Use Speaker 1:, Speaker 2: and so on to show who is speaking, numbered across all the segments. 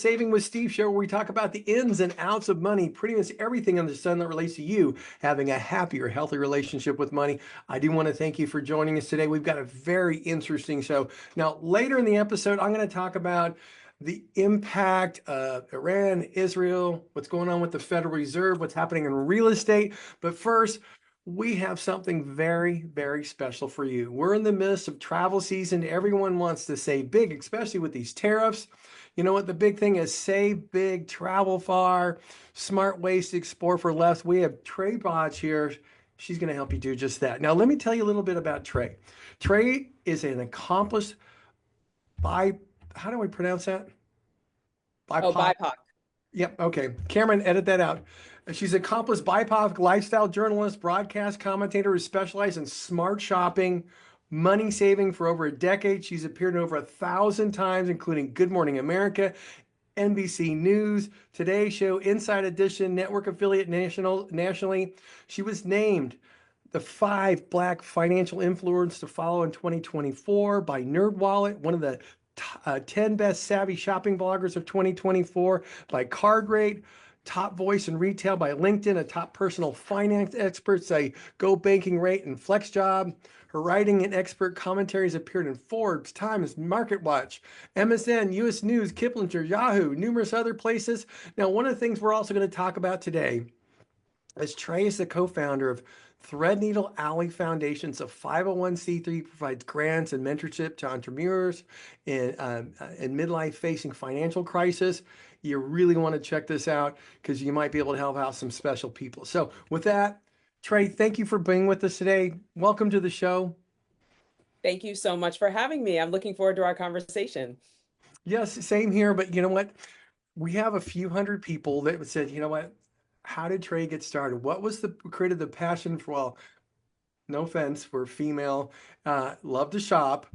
Speaker 1: Saving with Steve show, where we talk about the ins and outs of money, pretty much everything under the sun that relates to you having a happier, healthy relationship with money. I do want to thank you for joining us today. We've got a very interesting show. Now, later in the episode, I'm going to talk about the impact of Iran, Israel, what's going on with the Federal Reserve, what's happening in real estate. But first, we have something very, very special for you. We're in the midst of travel season. Everyone wants to save big, especially with these tariffs. You know what? The big thing is save big, travel far, smart ways to explore for less. We have Trae Bodge here. She's going to help you do just that. Now, let me tell you a little bit about Trae. Trae is an accomplished how do I pronounce that?
Speaker 2: Oh,
Speaker 1: BIPOC.
Speaker 2: BIPOC.
Speaker 1: Yep. Okay. Cameron, edit that out. She's an accomplished BIPOC lifestyle journalist, broadcast commentator who specializes in smart shopping, money saving for over a decade. She's appeared in over 1,000 times, including Good Morning America, NBC News, Today Show, Inside Edition, network affiliate nationally. She was named the 5 Black financial influencers to follow in 2024 by NerdWallet, one of the 10 best savvy shopping bloggers of 2024 by CardRate, top voice in retail by LinkedIn, a top personal finance expert say Go Banking Rate and FlexJob. Her writing and expert commentaries appeared in Forbes, Times, MarketWatch, MSN, US News, Kiplinger, Yahoo, numerous other places. Now, one of the things we're also going to talk about today is Trae is the co-founder of Threadneedle Alley Foundation. It's a 501c3, provides grants and mentorship to entrepreneurs in midlife facing financial crisis. You really want to check this out because you might be able to help out some special people. So with that, Trae, thank you for being with us today. Welcome to the show.
Speaker 2: Thank you so much for having me. I'm looking forward to our conversation.
Speaker 1: Yes, same here. But you know what? We have a few hundred people that said, you know what? How did Trae get started? What was created the passion for, well, no offense, we're female, love to shop.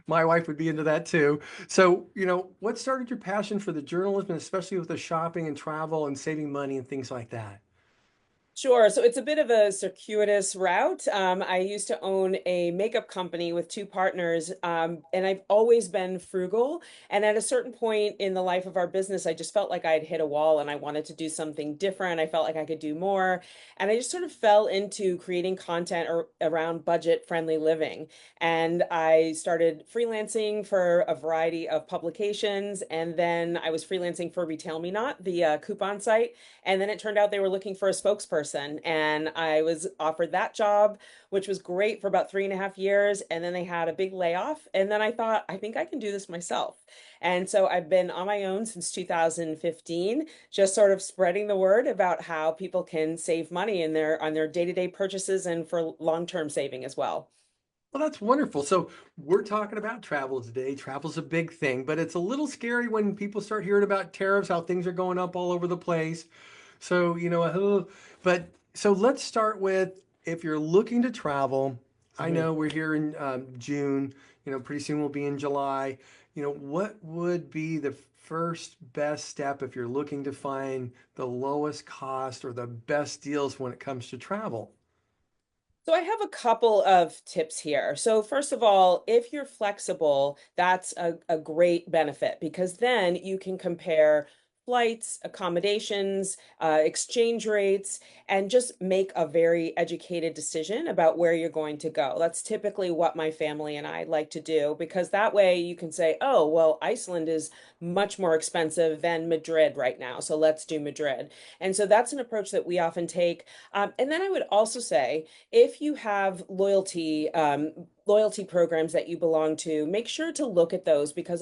Speaker 1: My wife would be into that too. So, you know, what started your passion for the journalism, especially with the shopping and travel and saving money and things like that?
Speaker 2: Sure. So it's a bit of a circuitous route. I used to own a makeup company with 2 partners, and I've always been frugal. And at a certain point in the life of our business, I just felt like I'd hit a wall and I wanted to do something different. I felt like I could do more. And I just sort of fell into creating content around budget-friendly living. And I started freelancing for a variety of publications. And then I was freelancing for Retail Me Not, the coupon site. And then it turned out they were looking for a spokesperson. And I was offered that job, which was great for about 3.5 years. And then they had a big layoff. And then I thought, I think I can do this myself. And so I've been on my own since 2015, just sort of spreading the word about how people can save money in on their day-to-day purchases and for long-term saving as well.
Speaker 1: Well, that's wonderful. So we're talking about travel today. Travel's a big thing, but it's a little scary when people start hearing about tariffs, how things are going up all over the place. So, you know, but so let's start with if you're looking to travel. I
Speaker 2: Mhm.
Speaker 1: know we're here in June, you know, pretty soon we'll be in July. You know, what would be the first best step if you're looking to find the lowest cost or the best deals when it comes to travel?
Speaker 2: So I have a couple of tips here. So first of all, if you're flexible, that's a great benefit because then you can compare flights, accommodations, exchange rates, and just make a very educated decision about where you're going to go. That's typically what my family and I like to do because that way you can say, oh, well, Iceland is much more expensive than Madrid right now. So let's do Madrid. And so that's an approach that we often take. And then I would also say, if you have loyalty programs that you belong to, make sure to look at those because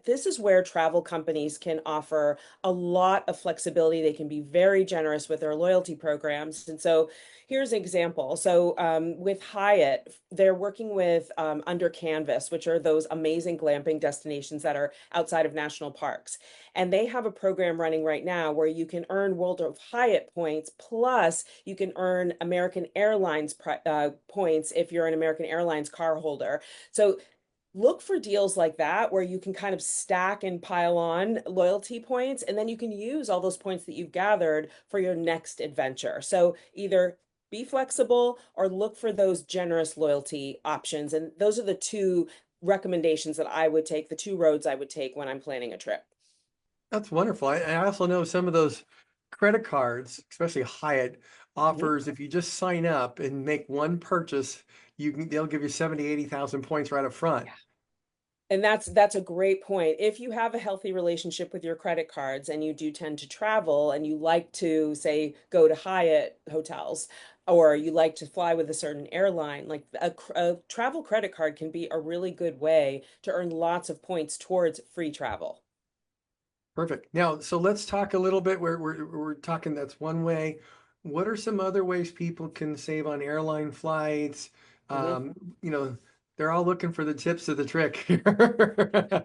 Speaker 2: this is where travel companies can offer a lot of flexibility. They can be very generous with their loyalty programs. And so here's an example. So with Hyatt, they're working with Under Canvas, which are those amazing glamping destinations that are outside of national parks. And they have a program running right now where you can earn World of Hyatt points, plus you can earn American Airlines points if you're an American Airlines car holder. So look for deals like that where you can kind of stack and pile on loyalty points, and then you can use all those points that you've gathered for your next adventure. So either be flexible or look for those generous loyalty options. And those are the 2 recommendations that I would take, the 2 roads I would take when I'm planning a trip.
Speaker 1: That's wonderful. I also know some of those credit cards, especially Hyatt,
Speaker 2: Mhm.
Speaker 1: offers if you just sign up and make one purchase, they'll give you 70, 80,000 points right up front.
Speaker 2: And that's a great point. If you have a healthy relationship with your credit cards and you do tend to travel and you like to say go to Hyatt hotels or you like to fly with a certain airline, like a travel credit card can be a really good way to earn lots of points towards free travel.
Speaker 1: Perfect. Now, so let's talk a little bit. We're talking that's one way. What are some other ways people can save on airline flights?
Speaker 2: Mhm.
Speaker 1: Um, you know, they're all looking for the tips of the trick.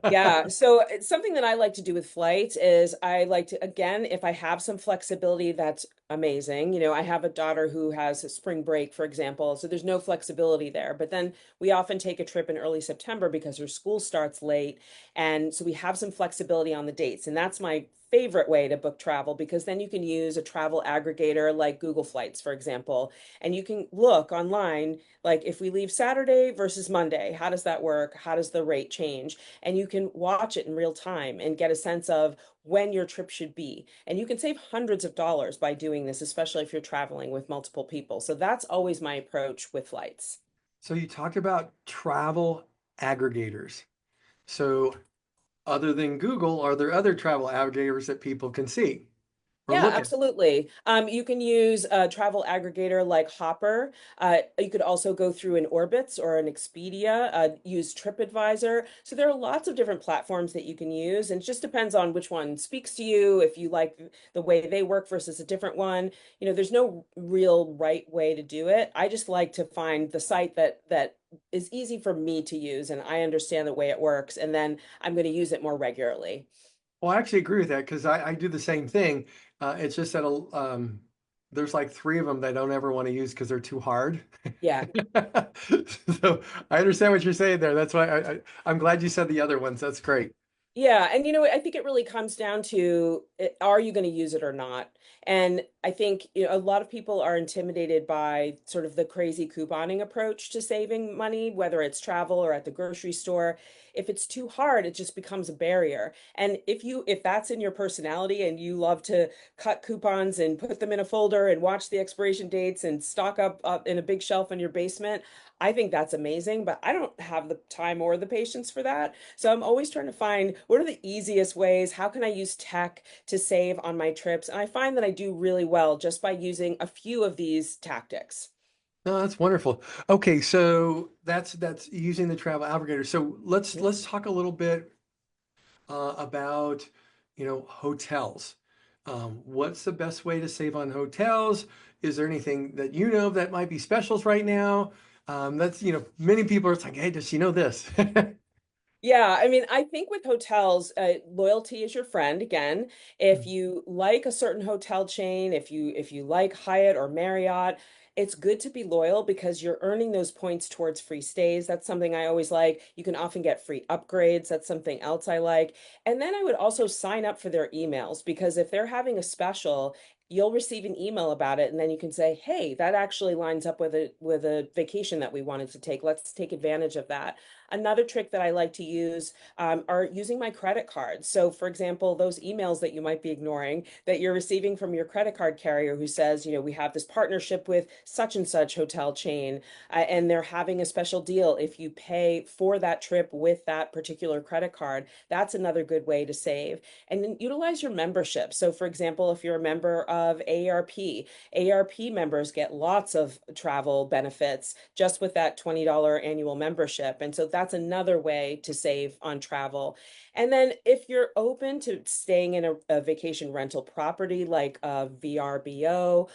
Speaker 2: Yeah, so it's something that I like to do with flights is I like to, again, if I have some flexibility, that's amazing. You know, I have a daughter who has a spring break, for example, so there's no flexibility there. But then we often take a trip in early September because her school starts late. And so we have some flexibility on the dates. And that's my favorite way to book travel because then you can use a travel aggregator like Google Flights, for example, and you can look online, like if we leave Saturday versus Monday, how does that work? How does the rate change? And you can watch it in real time and get a sense of when your trip should be. And you can save hundreds of dollars by doing this, especially if you're traveling with multiple people. So that's always my approach with flights.
Speaker 1: So you talked about travel aggregators. So other than Google, are there other travel aggregators that people can see or
Speaker 2: Yeah,
Speaker 1: look at?
Speaker 2: absolutely. You can use a travel aggregator like Hopper. You could also go through an Orbitz or an Expedia, use TripAdvisor. So there are lots of different platforms that you can use, and it just depends on which one speaks to you, if you like the way they work versus a different one. You know, there's no real right way to do it. I just like to find the site that is easy for me to use, and I understand the way it works, and then I'm going to use it more regularly.
Speaker 1: Well, I actually agree with that because I do the same thing. It's just that there's like three of them that I don't ever want to use because they're too hard.
Speaker 2: Yeah.
Speaker 1: So I understand what you're saying there. That's why I'm glad you said the other ones. That's great.
Speaker 2: Yeah, and you know, I think it really comes down to are you going to use it or not? And I think, you know, a lot of people are intimidated by sort of the crazy couponing approach to saving money, whether it's travel or at the grocery store. If it's too hard, it just becomes a barrier. And if that's in your personality and you love to cut coupons and put them in a folder and watch the expiration dates and stock up in a big shelf in your basement, I think that's amazing, but I don't have the time or the patience for that. So I'm always trying to find what are the easiest ways? How can I use tech to save on my trips? And I find that I do really well just by using a few of these tactics.
Speaker 1: No, that's wonderful. Okay, so that's using the travel aggregator. So let's talk a little bit about hotels. What's the best way to save on hotels? Is there anything that you know that might be specials right now? That's many people are like, hey, does she know this?
Speaker 2: Yeah, I mean, I think with hotels, loyalty is your friend again. If you like a certain hotel chain, if you like Hyatt or Marriott, it's good to be loyal because you're earning those points towards free stays. That's something I always like. You can often get free upgrades. That's something else I like. And then I would also sign up for their emails because if they're having a special, you'll receive an email about it and then you can say, "Hey, that actually lines up with a vacation that we wanted to take. Let's take advantage of that." Another trick that I like to use are using my credit cards. So, for example, those emails that you might be ignoring that you're receiving from your credit card carrier who says, you know, we have this partnership with such and such hotel chain, and they're having a special deal if you pay for that trip with that particular credit card. That's another good way to save. And then utilize your membership. So, for example, if you're a member of AARP members get lots of travel benefits just with that $20 annual membership. And so that's another way to save on travel. And then if you're open to staying in a vacation rental property like a VRBO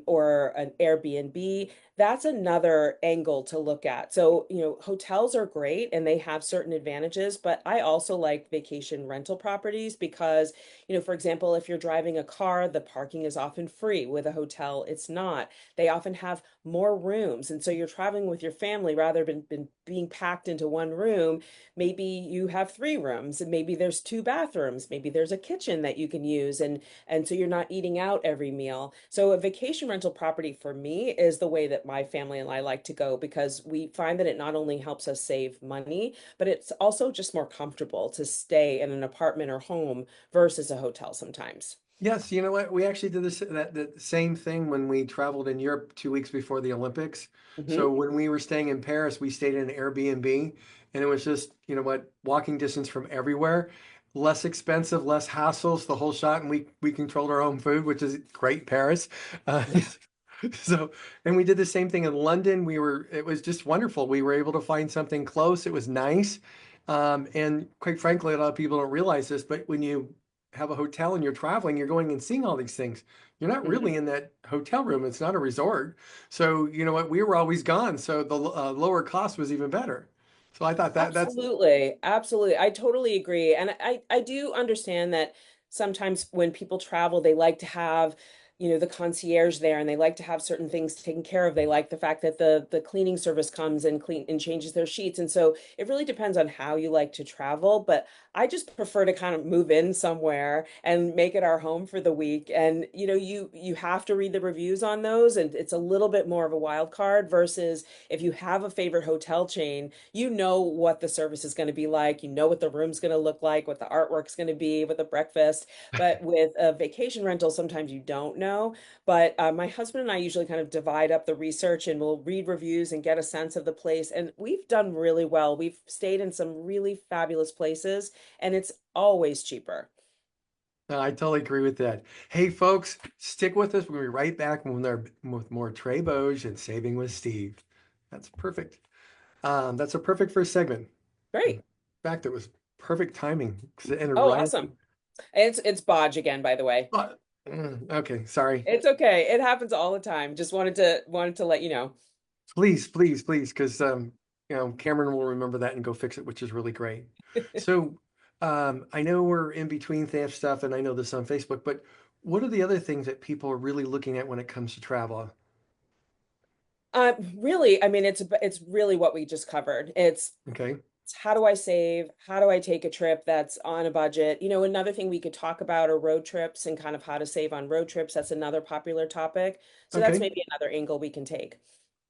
Speaker 2: or an Airbnb, that's another angle to look at. So, you know, hotels are great and they have certain advantages, but I also like vacation rental properties because, you know, for example, if you're driving a car, the parking is often free. With a hotel, it's not. They often have more rooms. And so you're traveling with your family rather than being packed into one room. Maybe you have three rooms and maybe there's two bathrooms. Maybe there's a kitchen that you can use. And so you're not eating out every meal. So a vacation rental property for me is the way that my family and I like to go because we find that it not only helps us save money, but it's also just more comfortable to stay in an apartment or home versus a hotel sometimes.
Speaker 1: Yes, you know what? We actually did the same thing when we traveled in Europe 2 weeks before the Olympics. So
Speaker 2: Hmm.
Speaker 1: when we were staying in Paris, we stayed in an Airbnb, and it was just, you know what, walking distance from everywhere, less expensive, less hassles, the whole shot, and we controlled our own food, which is great, Paris. Uh,
Speaker 2: Yeah.
Speaker 1: so, and we did the same thing in London. It was just wonderful. We were able to find something close. It was nice. And quite frankly, a lot of people don't realize this, but when you have a hotel and you're traveling, you're going and seeing all these things. You're not
Speaker 2: Mhm.
Speaker 1: really in that hotel room. It's not a resort. So, you know what? We were always gone. So the lower cost was even better. So I thought that's
Speaker 2: Absolutely. Absolutely. I totally agree. And I do understand that sometimes when people travel, they like to have, the concierge there and they like to have certain things taken care of. They like the fact that the cleaning service comes and clean and changes their sheets. And so it really depends on how you like to travel, but I just prefer to kind of move in somewhere and make it our home for the week. And you have to read the reviews on those and it's a little bit more of a wild card versus if you have a favorite hotel chain, you know what the service is going to be like, you know what the room's going to look like, what the artwork's going to be, what the breakfast. But with a vacation rental, sometimes you don't know. But my husband and I usually kind of divide up the research and we'll read reviews and get a sense of the place. And we've done really well. We've stayed in some really fabulous places, and it's always cheaper.
Speaker 1: I totally agree with that. Hey, folks, stick with us. We'll be right back with more Trae Bodge and Saving with Steve. That's perfect. That's a perfect first segment. In
Speaker 2: Great.
Speaker 1: fact, it was perfect timing because it ended
Speaker 2: Oh,
Speaker 1: right.
Speaker 2: awesome. It's Bodge again, by the way.
Speaker 1: Uh, okay, sorry.
Speaker 2: It's okay. It happens all the time. Just wanted to let you know.
Speaker 1: Please, please, please, because Cameron will remember that and go fix it, which is really great. So I know we're in between theft stuff, and I know this on Facebook, but what are the other things that people are really looking at when it comes to travel?
Speaker 2: Really, I mean, it's really what we just covered.
Speaker 1: Okay,
Speaker 2: It's how do I save? How do I take a trip that's on a budget? Another thing we could talk about are road trips and kind of how to save on road trips. That's another popular topic. So that's
Speaker 1: okay,
Speaker 2: maybe another angle we can take.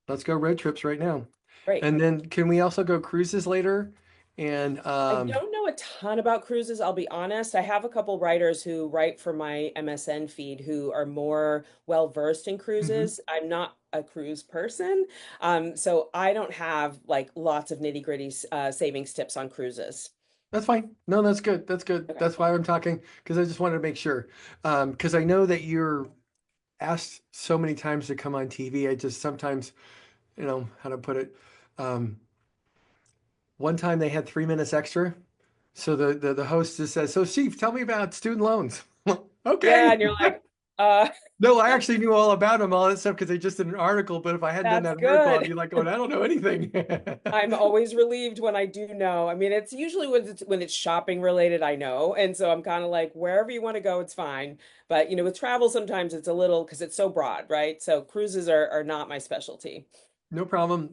Speaker 1: let's go road trips right now.
Speaker 2: Great.
Speaker 1: And then can we also go cruises later? And
Speaker 2: I don't know a ton about cruises, I'll be honest. I have a couple writers who write for my MSN feed who are more well versed in
Speaker 1: mhm.
Speaker 2: cruises. I'm not a cruise person, so I don't have like lots of nitty-gritty savings tips on cruises.
Speaker 1: That's fine. No, that's good. That's good.
Speaker 2: Okay.
Speaker 1: That's why I'm talking because I just wanted to make sure. Because I know that you're asked so many times to come on TV. I just sometimes, how to put it. Um, One time they had 3 minutes extra. So the host just says, "So Steve, tell me about student loans."
Speaker 2: Yeah,
Speaker 1: Okay.
Speaker 2: and you're like, uh,
Speaker 1: No, I actually knew all about them, all that stuff, because they just did an article. But if I hadn't done
Speaker 2: that's
Speaker 1: that article, I'd
Speaker 2: good.
Speaker 1: be like, going, I don't know anything.
Speaker 2: I'm always relieved when I do know. I mean, it's usually when it's shopping related, I know. And so I'm kind of like, wherever you want to go, it's fine. But with travel, sometimes it's a little because it's so broad, right? So cruises are not my specialty.
Speaker 1: No problem.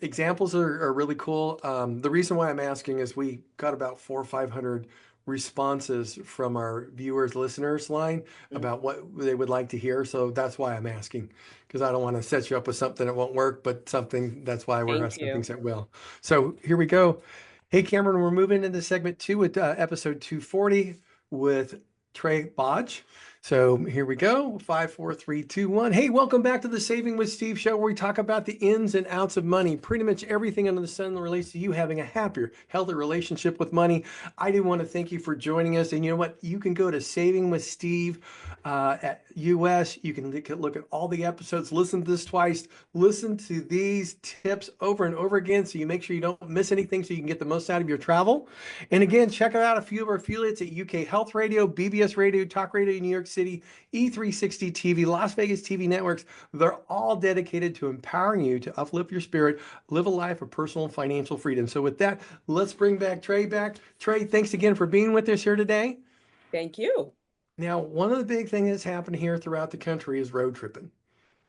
Speaker 1: Examples are really cool. The reason why I'm asking is we got about 400 or 500 responses from our viewers, listeners line
Speaker 2: Mm.
Speaker 1: about what they would like to hear. So that's why I'm asking, because I don't want to set you up with something that won't work, but something that's why we're
Speaker 2: Thank
Speaker 1: asking
Speaker 2: you.
Speaker 1: things that will. So here we go. Hey, Cameron, we're moving into segment 2 with episode 240 with Trae Bodge. So here we go. 5, 4, 3, 2, 1. Hey, welcome back to the Saving with Steve show, where we talk about the ins and outs of money. Pretty much everything under the sun that relates to you having a happier, healthier relationship with money. I do want to thank you for joining us. And you know what? You can go to Saving with Steve at US. You can look at all the episodes, listen to this twice, listen to these tips over and over again so you make sure you don't miss anything so you can get the most out of your travel. And again, check out a few of our affiliates at UK Health Radio, BBS Radio, Talk Radio in New York City, E360 TV, Las Vegas TV networks. They're all dedicated to empowering you to uplift your spirit, live a life of personal and financial freedom. So with that, let's bring back Trae back. Trae, thanks again for being with us here today.
Speaker 2: Thank you.
Speaker 1: Now, one of the big things that's happened here throughout the country is road tripping.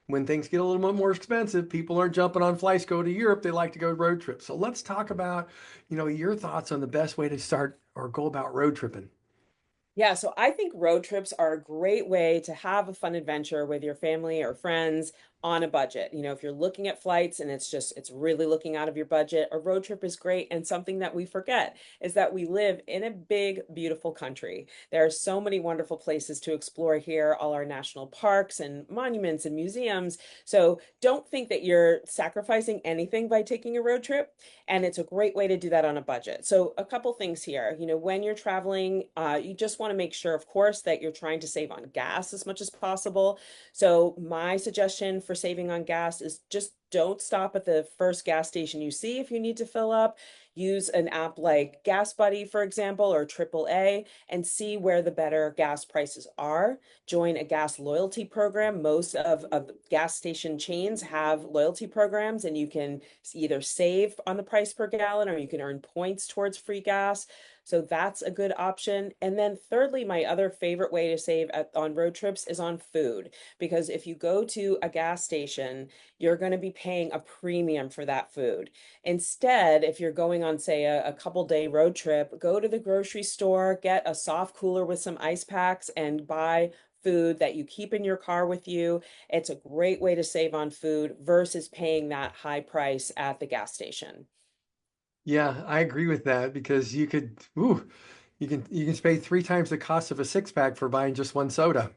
Speaker 1: When things get a little bit more expensive, people aren't jumping on flights to go to Europe. They like to go road trips. So let's talk about, your thoughts on the best way to start or go about road tripping.
Speaker 2: Yeah, so I think road trips are a great way to have a fun adventure with your family or friends on a budget. If you're looking at flights and it's really looking out of your budget, a road trip is great. And something that we forget is that we live in a big, beautiful country. There are so many wonderful places to explore here, all our national parks and monuments and museums. So don't think that you're sacrificing anything by taking a road trip. And it's a great way to do that on a budget. So a couple things here, when you're traveling, you just want to make sure, of course, that you're trying to save on gas as much as possible. So my suggestion for saving on gas is just don't stop at the first gas station you see if you need to fill up. Use an app like Gas Buddy, for example, or AAA, and see where the better gas prices are. Join a gas loyalty program. Most of gas station chains have loyalty programs, and you can either save on the price per gallon or you can earn points towards free gas. So that's a good option. And then thirdly, my other favorite way to save on road trips is on food. Because if you go to a gas station, you're going to be paying a premium for that food. Instead, if you're going on, say, a couple day road trip, go to the grocery store, get a soft cooler with some ice packs, and buy food that you keep in your car with you. It's a great way to save on food versus paying that high price at the gas station.
Speaker 1: Yeah, I agree with that because you can pay 3 times the cost of a six pack for buying just one soda.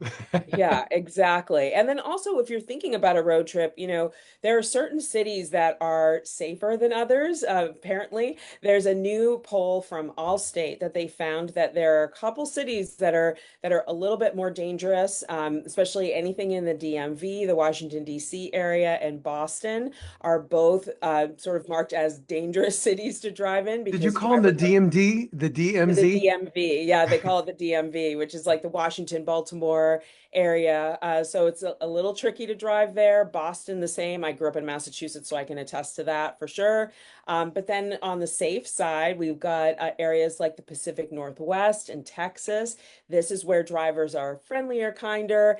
Speaker 2: Yeah, exactly. And then also, if you're thinking about a road trip, there are certain cities that are safer than others. Apparently, there's a new poll from Allstate that they found that there are a couple cities that are a little bit more dangerous, especially anything in the DMV, the Washington, D.C. area, and Boston are both sort of marked as dangerous cities to drive in
Speaker 1: Did you
Speaker 2: because
Speaker 1: call them the
Speaker 2: drivers are
Speaker 1: DMD, the
Speaker 2: the
Speaker 1: DMZ?
Speaker 2: DMV. Yeah, they call it the DMV, which is like the Washington, Baltimore area. So it's a little tricky to drive there. Boston, the same. I grew up in Massachusetts, so I can attest to that for sure. But then on the safe side, we've got areas like the Pacific Northwest and Texas. This is where drivers are friendlier, kinder,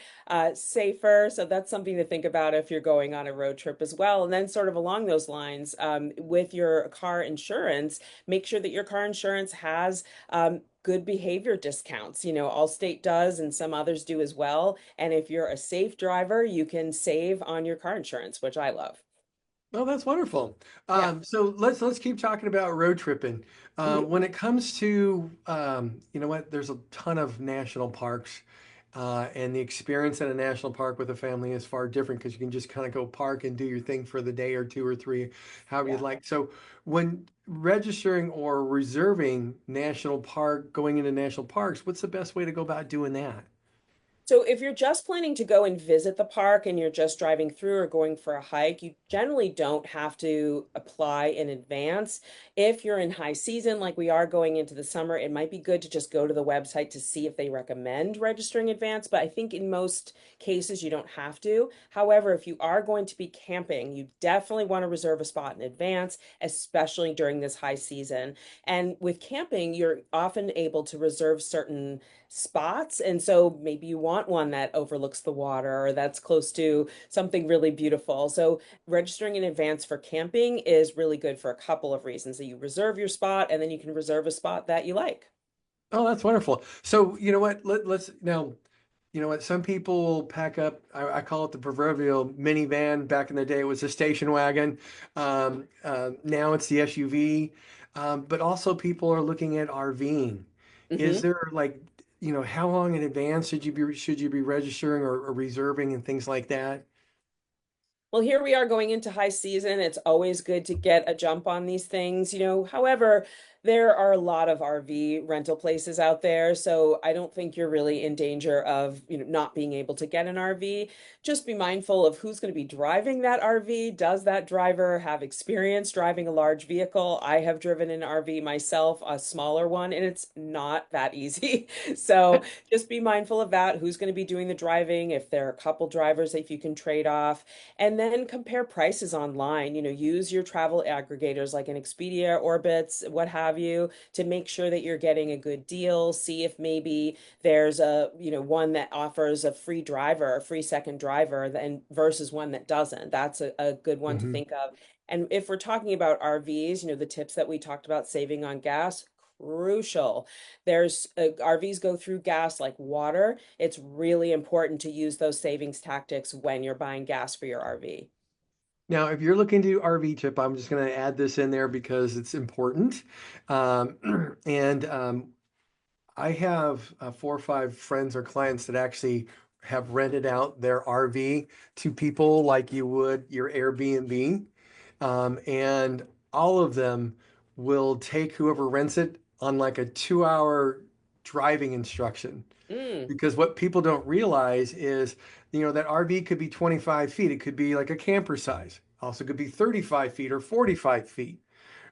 Speaker 2: safer. So that's something to think about if you're going on a road trip as well. And then, sort of along those lines, with your car insurance, make sure that your car insurance has good behavior discounts. Allstate does, and some others do as well. And if you're a safe driver, you can save on your car insurance, which I love.
Speaker 1: Oh, that's wonderful.
Speaker 2: Yeah.
Speaker 1: So let's keep talking about road tripping.
Speaker 2: Mhm.
Speaker 1: When it comes to, you know what, there's a ton of national parks, and the experience at a national park with a family is far different because you can just kind of go park and do your thing for the day or two or three, however you'd
Speaker 2: Yeah.
Speaker 1: like. So when registering or reserving national park, going into national parks, what's the best way to go about doing that?
Speaker 2: So if you're just planning to go and visit the park and you're just driving through or going for a hike, you generally don't have to apply in advance. If you're in high season, like we are going into the summer, it might be good to just go to the website to see if they recommend registering advance. But I think in most cases, you don't have to. However, if you are going to be camping, you definitely want to reserve a spot in advance, especially during this high season. And with camping, you're often able to reserve certain spots. And so maybe you want one that overlooks the water or that's close to something really beautiful. So registering in advance for camping is really good for a couple of reasons that you reserve your spot and then you can reserve a spot that you like.
Speaker 1: Oh, that's wonderful. So, you know what? Let's now, you know what? Some people pack up, I call it the proverbial minivan. Back in the day, it was a station wagon. Now it's the SUV. But also, people are looking at RVing. Is
Speaker 2: Mhm.
Speaker 1: there like, how long in advance should you be registering or reserving and things like that?
Speaker 2: Well, here we are going into high season. It's always good to get a jump on these things. However, there are a lot of RV rental places out there, so I don't think you're really in danger of, not being able to get an RV. Just be mindful of who's going to be driving that RV. Does that driver have experience driving a large vehicle? I have driven an RV myself, a smaller one, and it's not that easy. So just be mindful of that. Who's going to be doing the driving? If there are a couple drivers, if you can trade off. And then compare prices online. Use your travel aggregators like an Expedia, Orbitz, what have you, to make sure that you're getting a good deal. See if maybe there's one that offers a free driver, a free second driver, then versus one that doesn't. That's a good one to
Speaker 1: Hmm.
Speaker 2: think of. And if we're talking about RVs, the tips that we talked about saving on gas, crucial. There's RVs go through gas like water. It's really important to use those savings tactics when you're buying gas for your RV.
Speaker 1: Now, if you're looking to do RV trip, I'm just going to add this in there because it's important. And I have 4 or 5 friends or clients that actually have rented out their RV to people like you would your Airbnb. And all of them will take whoever rents it on like a 2 hour driving instruction.
Speaker 2: Mm,
Speaker 1: Because what people don't realize is, that RV could be 25 feet. It could be like a camper size. Also could be 35 feet or 45 feet,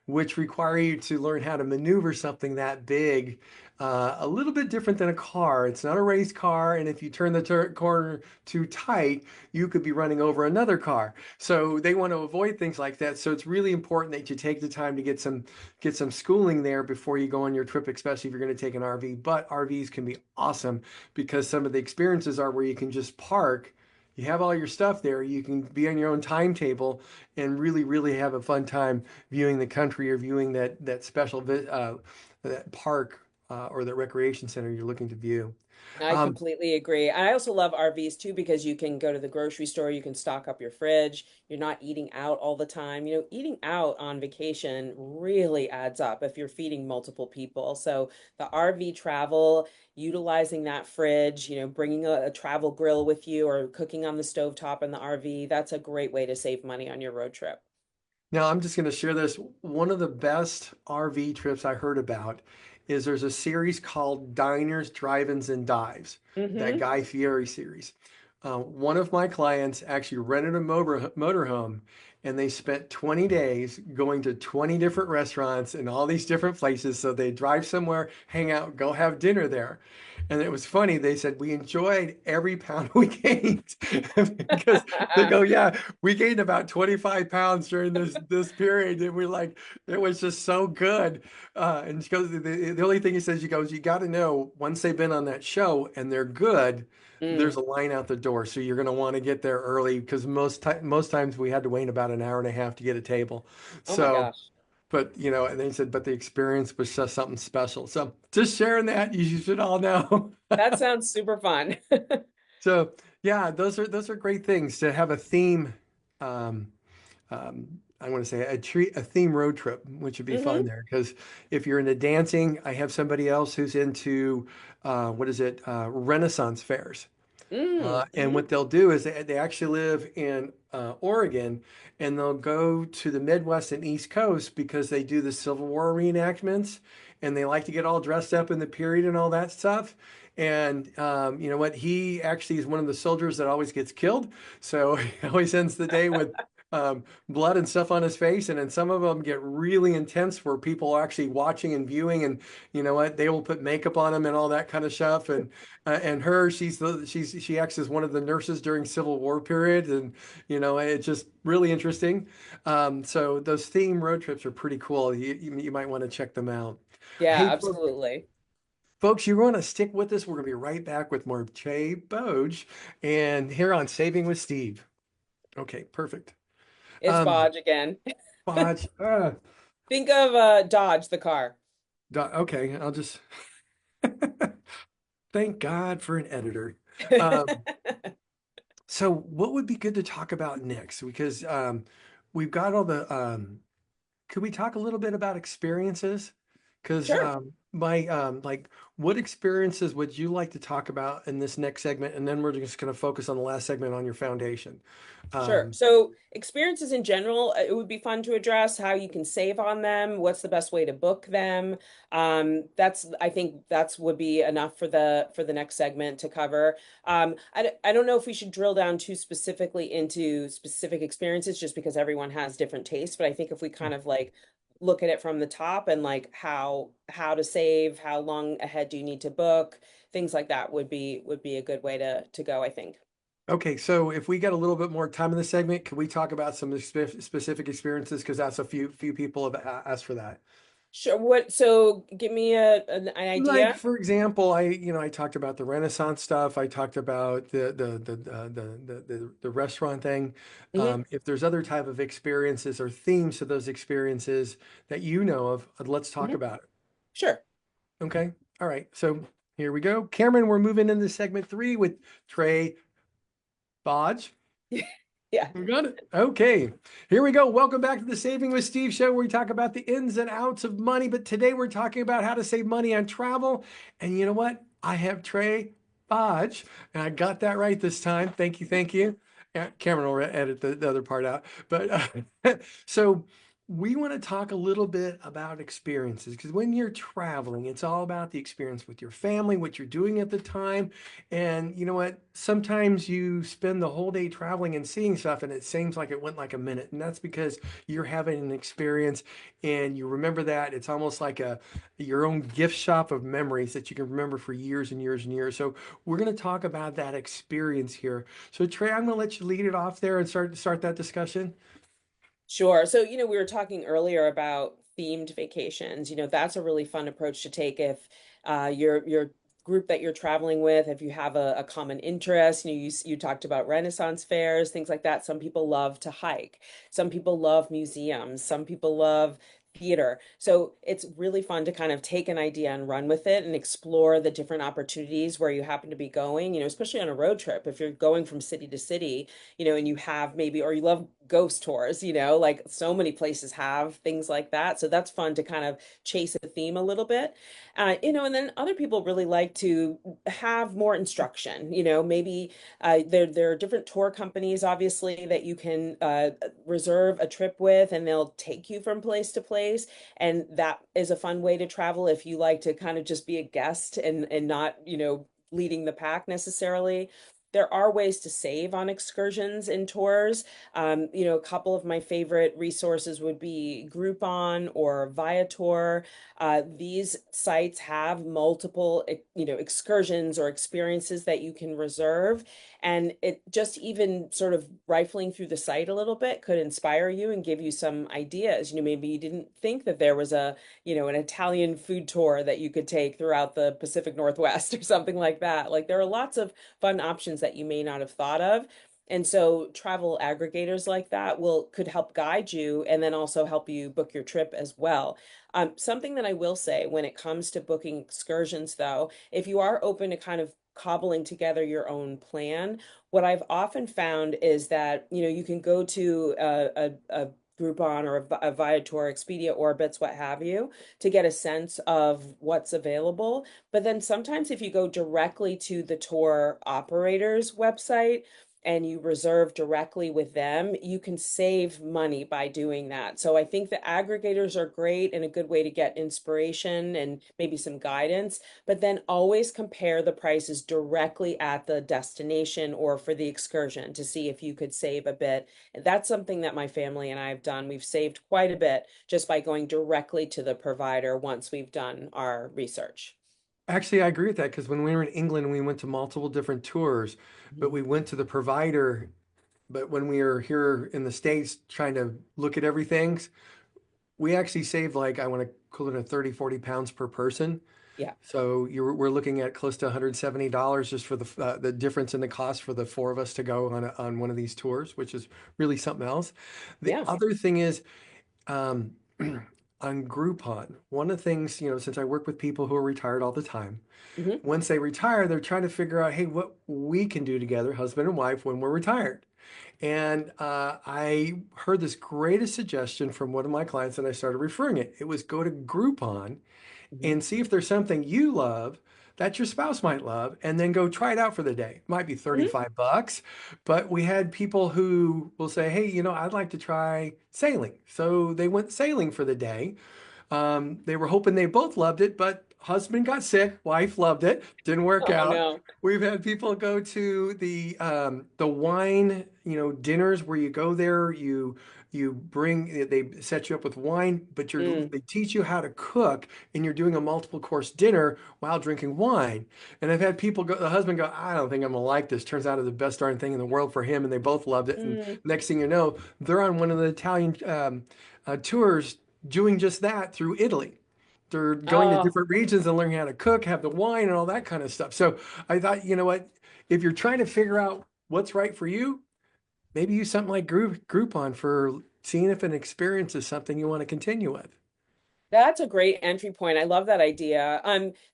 Speaker 1: which require you to learn how to maneuver something that big, a little bit different than a car. It's not a race car, and if you turn the corner too tight, you could be running over another car. So they want to avoid things like that. So it's really important that you take the time to get some schooling there before you go on your trip, especially if you're going to take an RV. But RVs can be awesome because some of the experiences are where you can just park. You have all your stuff there. You can be on your own timetable and really, really have a fun time viewing the country or viewing that special that park or that recreation center you're looking to view.
Speaker 2: I
Speaker 1: Um,
Speaker 2: completely agree. I also love RVs too because you can go to the grocery store, you can stock up your fridge, you're not eating out all the time. Eating out on vacation really adds up if you're feeding multiple people. So the RV travel, utilizing that fridge, bringing a travel grill with you or cooking on the stovetop in the RV, that's a great way to save money on your road trip.
Speaker 1: Now, I'm just going to share this. One of the best RV trips I heard about is there's a series called Diners, Drive-ins, and Dives, that
Speaker 2: Mm-hmm.
Speaker 1: Guy Fieri series. One of my clients actually rented a motorhome and they spent 20 days going to 20 different restaurants in all these different places. So they drive somewhere, hang out, go have dinner there. And it was funny. They said, we enjoyed every pound we gained because they go, yeah, we gained about 25 pounds during this period. And we're like, it was just so good. And she goes, the only thing he says, she goes, you got to know once they've been on that show and they're good, there's
Speaker 2: Mm.
Speaker 1: a line out the door. So you're going to want to get there early because most times we had to wait about an hour and a half to get a table.
Speaker 2: Oh my
Speaker 1: So,
Speaker 2: gosh.
Speaker 1: but and they said, but the experience was just something special. So just sharing that, you should all know.
Speaker 2: That sounds super fun.
Speaker 1: So yeah, those are great things to have a theme. Um, I want to say a theme road trip, which would be fun
Speaker 2: Hmm.
Speaker 1: there. Because if you're into dancing, I have somebody else who's into what is it, Renaissance fairs.
Speaker 2: Mm.
Speaker 1: And
Speaker 2: Hmm.
Speaker 1: what they'll do is they actually live in Oregon and they'll go to the Midwest and East Coast because they do the Civil War reenactments and they like to get all dressed up in the period and all that stuff. And you know what? He actually is one of the soldiers that always gets killed. So he always ends the day with blood and stuff on his face. And then some of them get really intense where people are actually watching and viewing. And you know what? They will put makeup on him and all that kind of stuff. And she acts as one of the nurses during Civil War period, and it's just really interesting. So those theme road trips are pretty cool. You might want to check them out.
Speaker 2: Yeah,
Speaker 1: Hey,
Speaker 2: absolutely.
Speaker 1: folks, you're going to stick with us. We're going to be right back with more Trae Bodge, and here on Saving with Steve. Okay, perfect.
Speaker 2: It's
Speaker 1: Um,
Speaker 2: Bodge again.
Speaker 1: Bodge.
Speaker 2: Think of Dodge, the car.
Speaker 1: Okay, I'll just thank God for an editor. Um, So, what would be good to talk about next? Because we've got all the. Could we talk a little bit about experiences? Because
Speaker 2: Sure.
Speaker 1: my what experiences would you like to talk about in this next segment? And then we're just going to focus on the last segment on your foundation.
Speaker 2: Sure.
Speaker 1: Um,
Speaker 2: So experiences in general, it would be fun to address how you can save on them, what's the best way to book them. I think that's would be enough for the next segment to cover. I don't know if we should drill down too specifically into specific experiences just because everyone has different tastes, but I think if we kind of like look at it from the top and like how to save, how long ahead do you need to book, things like that would be a good way to go, I think.
Speaker 1: okay, so if we get a little bit more time in the segment, can we talk about some specific experiences? Because that's a few people have asked for that.
Speaker 2: Sure. So give me an
Speaker 1: Like
Speaker 2: idea.
Speaker 1: for example, I talked about the Renaissance stuff. I talked about the restaurant thing.
Speaker 2: Hmm.
Speaker 1: If there's other type of experiences or themes to those experiences that you know of, let's talk
Speaker 2: Hmm.
Speaker 1: about it.
Speaker 2: Sure.
Speaker 1: Okay. All right. So here we go. Cameron, we're moving into segment 3 with Trae Bodge.
Speaker 2: Yeah.
Speaker 1: We got it. Okay. Here we go. Welcome back to the Saving with Steve show, where we talk about the ins and outs of money. But today we're talking about how to save money on travel. And you know what? I have Trae Bodge, and I got that right this time. Thank you. Thank you. Cameron will edit the other part out. But so we want to talk a little bit about experiences, because when you're traveling, it's all about the experience with your family, what you're doing at the time. And you know what? Sometimes you spend the whole day traveling and seeing stuff, and it seems like it went like a minute. And that's because you're having an experience and you remember that. It's almost like your own gift shop of memories that you can remember for years and years and years. So we're going to talk about that experience here. So Trey, I'm going to let you lead it off there and start that discussion.
Speaker 2: Sure. So, we were talking earlier about themed vacations. That's a really fun approach to take if your group that you're traveling with, if you have a common interest. You talked about Renaissance fairs, things like that. Some people love to hike. Some people love museums. Some people love theater. So it's really fun to kind of take an idea and run with it and explore the different opportunities where you happen to be going, especially on a road trip. If you're going from city to city, and you have maybe, or you love ghost tours, like so many places have things like that. So that's fun to kind of chase a theme a little bit. And then other people really like to have more instruction, maybe there are different tour companies, obviously, that you can reserve a trip with, and they'll take you from place to place. And that is a fun way to travel if you like to kind of just be a guest and not, leading the pack necessarily. There are ways to save on excursions and tours. A couple of my favorite resources would be Groupon or Viator. These sites have multiple, excursions or experiences that you can reserve. And it just even sort of rifling through the site a little bit could inspire you and give you some ideas. Maybe you didn't think that there was an Italian food tour that you could take throughout the Pacific Northwest or something like that. Like there are lots of fun options that you may not have thought of. And so travel aggregators like that could help guide you and then also help you book your trip as well. Something that I will say when it comes to booking excursions, though, if you are open to kind of cobbling together your own plan, what I've often found is that, you can go to a Groupon or a Viator, Expedia, Orbitz, what have you, to get a sense of what's available. But then sometimes if you go directly to the tour operator's website and you reserve directly with them, you can save money by doing that. So I think the aggregators are great and a good way to get inspiration and maybe some guidance, but then always compare the prices directly at the destination or for the excursion to see if you could save a bit. And that's something that my family and I have done. We've saved quite a bit just by going directly to the provider once we've done our research.
Speaker 1: Actually, I agree with that, because when we were in England, we went to multiple different tours, but
Speaker 2: Mhm.
Speaker 1: we went to the provider. But when we were here in the States trying to look at everything, we actually saved, like, I want to call it, a 30, 40 pounds per person.
Speaker 2: Yeah.
Speaker 1: So we're looking at close to $170 just for the difference in the cost for the four of us to go on one of these tours, which is really something else. The
Speaker 2: Yeah.
Speaker 1: other thing is, um, on Groupon, one of the things, since I work with people who are retired all the time,
Speaker 2: Hmm.
Speaker 1: once they retire, they're trying to figure out, hey, what we can do together, husband and wife, when we're retired. And I heard this greatest suggestion from one of my clients, and I started referring it. It was, go to Groupon
Speaker 2: Hmm.
Speaker 1: and see if there's something you love that your spouse might love, and then go try it out for the day. It might be
Speaker 2: Hmm.
Speaker 1: 35 bucks, but we had people who will say, hey, I'd like to try sailing. So they went sailing for the day. They were hoping they both loved it, but husband got sick, wife loved it, didn't work
Speaker 2: Oh
Speaker 1: out.
Speaker 2: no.
Speaker 1: We've had people go to the wine, dinners where you go there, you bring, they set you up with wine, but
Speaker 2: Mm.
Speaker 1: they teach you how to cook, and you're doing a multiple course dinner while drinking wine. And I've had people go, the husband go, I don't think I'm gonna like this. Turns out it's the best darn thing in the world for him, and they both loved it. And
Speaker 2: Mm.
Speaker 1: next thing you know, they're on one of the Italian tours doing just that through Italy. They're going to
Speaker 2: Oh,
Speaker 1: different regions and learning how to cook, have the wine, and all that kind of stuff. So I thought, you know what? If you're trying to figure out what's right for you, maybe use something like Groupon for seeing if an experience is something you want to continue with.
Speaker 2: That's a great entry point. I love that idea.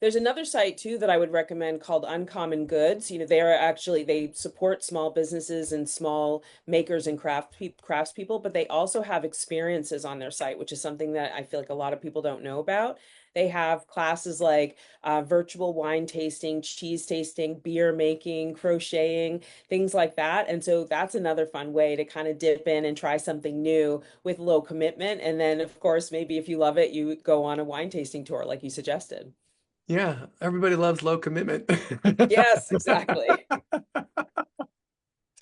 Speaker 2: There's another site too that I would recommend called Uncommon Goods. They are actually they support small businesses and small makers and craftspeople, but they also have experiences on their site, which is something that I feel like a lot of people don't know about. They have classes like virtual wine tasting, cheese tasting, beer making, crocheting, things like that. And so that's another fun way to kind of dip in and try something new with low commitment. And then, of course, maybe if you love it, you go on a wine tasting tour, like you suggested.
Speaker 1: Yeah, everybody loves low commitment.
Speaker 2: Yes, exactly.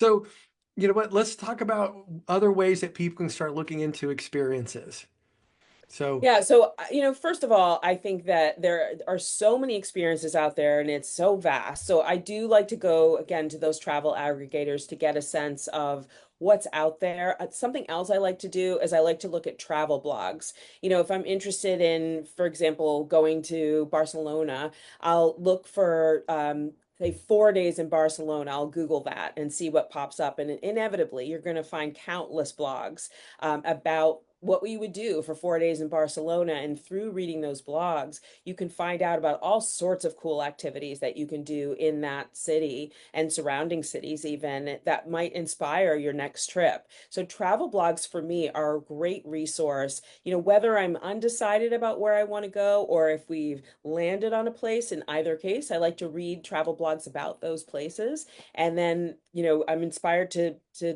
Speaker 1: So, you know what? Let's talk about other ways that people can start looking into experiences. So,
Speaker 2: Yeah, so first of all, I think that there are so many experiences out there and it's so vast. So I do like to go again to those travel aggregators to get a sense of what's out there. Something else I like to do is I like to look at travel blogs. If I'm interested in, for example, going to Barcelona, I'll look for say 4 days in Barcelona. I'll Google that and see what pops up. And inevitably, you're going to find countless blogs about what we would do for 4 days in Barcelona. And through reading those blogs, you can find out about all sorts of cool activities that you can do in that city and surrounding cities, even that might inspire your next trip. So, travel blogs for me are a great resource. Whether I'm undecided about where I want to go or if we've landed on a place, in either case, I like to read travel blogs about those places. And then, I'm inspired to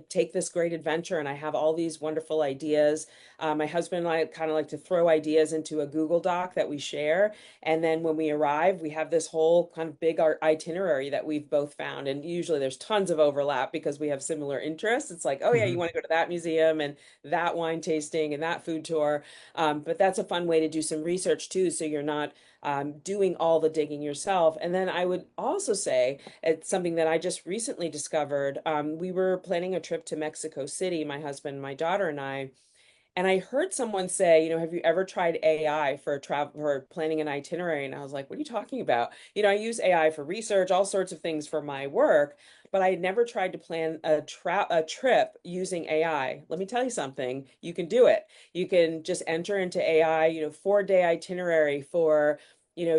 Speaker 2: take this great adventure and I have all these wonderful ideas. My husband and I kind of like to throw ideas into a Google Doc that we share. And then when we arrive, we have this whole kind of big art itinerary that we've both found. And usually there's tons of overlap because we have similar interests. It's like, oh, yeah, you
Speaker 1: mhm.
Speaker 2: want to go to that museum and that wine tasting and that food tour. But that's a fun way to do some research too. So you're not doing all the digging yourself. And then I would also say it's something that I just recently discovered. We were planning a trip to Mexico City, my husband, my daughter, and I. And I heard someone say, have you ever tried AI for travel for planning an itinerary? And I was like, what are you talking about? I use AI for research, all sorts of things for my work, but I had never tried to plan a trip using AI. Let me tell you something, you can do it. You can just enter into AI, 4 day itinerary for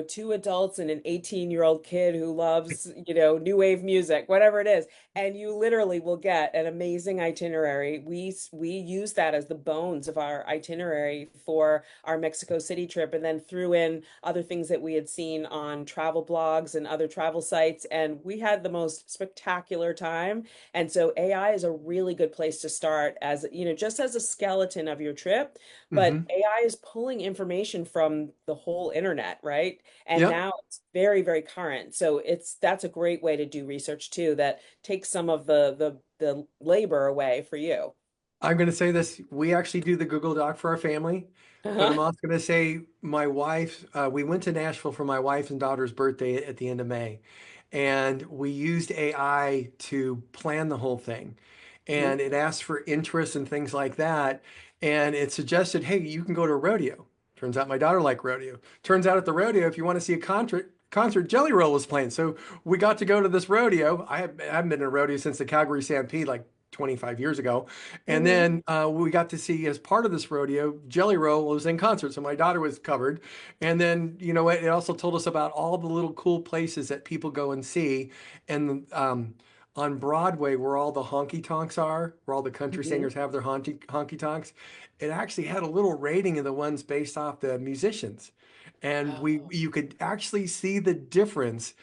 Speaker 2: two adults and an 18-year-old kid who loves, new wave music, whatever it is, and you literally will get an amazing itinerary. We use that as the bones of our itinerary for our Mexico City trip, and then threw in other things that we had seen on travel blogs and other travel sites, and we had the most spectacular time. And so AI is a really good place to start as, just as a skeleton of your trip, but
Speaker 1: Mhm.
Speaker 2: AI is pulling information from the whole internet, right? And
Speaker 1: Yep.
Speaker 2: now it's very, very current. So that's a great way to do research too, that takes some of the labor away for you.
Speaker 1: I'm going to say this. We actually do the Google Doc for our family, but I'm
Speaker 2: Uh-huh.
Speaker 1: also going to say my wife, we went to Nashville for my wife and daughter's birthday at the end of May, and we used AI to plan the whole thing.
Speaker 2: Mhm.
Speaker 1: And it asked for interests and things like that. And it suggested, hey, you can go to a rodeo. Turns out my daughter liked rodeo. Turns out at the rodeo, if you want to see a concert, Jelly Roll was playing. So we got to go to this rodeo. I haven't been to a rodeo since the Calgary Stampede, like 25 years ago. And
Speaker 2: Mhm.
Speaker 1: then we got to see, as part of this rodeo, Jelly Roll was in concert. So my daughter was covered. And then, it also told us about all the little cool places that people go and see. And on Broadway, where all the honky tonks are, where all the country
Speaker 2: Mhm.
Speaker 1: singers have their honky tonks, it actually had a little rating of the ones based off the musicians. And
Speaker 2: Oh.
Speaker 1: you could actually see the difference.